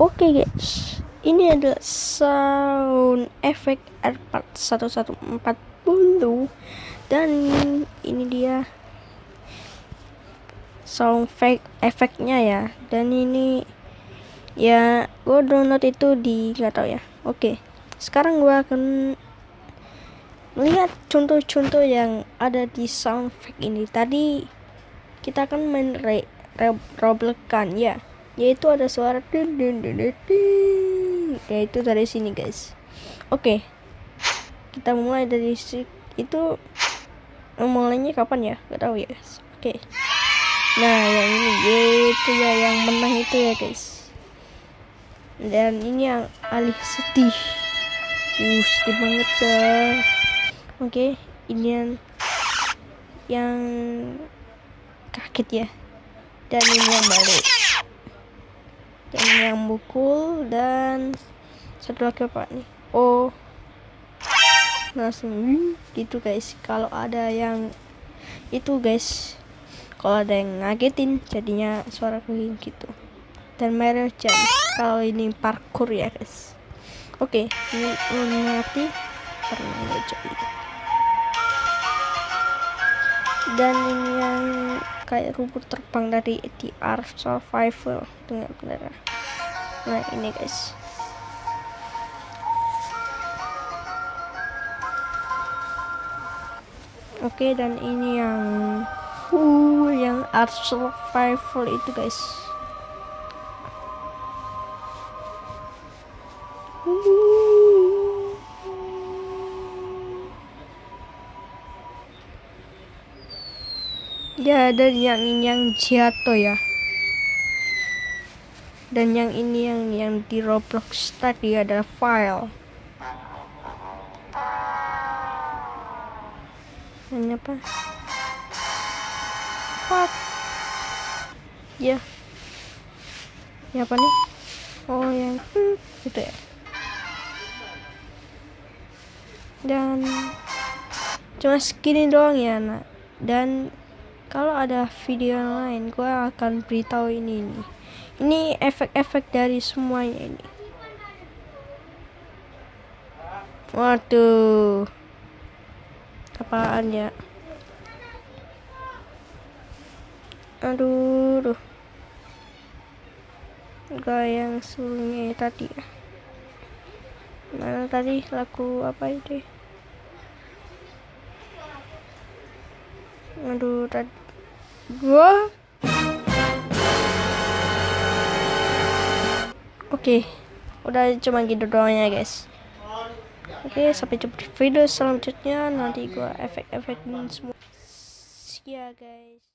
Oke guys, ini adalah sound effect AirPod 1140 dan ini dia sound efeknya ya. Dan ini ya gue download itu di nggak tahu ya. Oke, sekarang gue akan lihat contoh-contoh yang ada di sound effect ini. Tadi kita akan main Roblox kan ya, yaitu ada suara yaitu dari sini guys. Oke, kita mulai dari itu. Mulainya kapan ya, gak tahu ya guys. Oke, nah yang ini yaitu ya yang menang itu ya guys. Dan ini yang alih sedih, sedih banget dah. Oke, ini yang kaget ya. Dan ini yang balik, dan ini yang mukul, dan satu lagi apa nih? Oh, langsung gitu guys. Kalau ada yang itu guys, kalau ada yang ngagetin jadinya suara kayak gitu. Dan Mario Chan kalau ini parkour ya guys. Oke, ini ngerti karena coba. Dan ini yang kayak rumput terbang dari The Ark Survival dengan benar. Nah ini guys. Oke, dan ini yang Ark Survival itu guys. Ya, dan yang jatuh ya. Dan yang ini yang di Roblox tadi adalah file. Ini apa? What? Ya. Ya apa nih? Oh yang gitu ya. Dan cuma segini doang ya nak. Dan kalau ada video lain gue akan beritahu ini. Ini efek-efek dari semuanya ini. Waduh, apaan ya? Aduh, gak yang sebelumnya tadi ya. Mana tadi lagu apa itu? Aduh, tadi gua. Oke, udah cuma gitu doang ya guys. Oke, sampai jumpa di video selanjutnya. Nanti gua efek-efekin semua. See ya guys.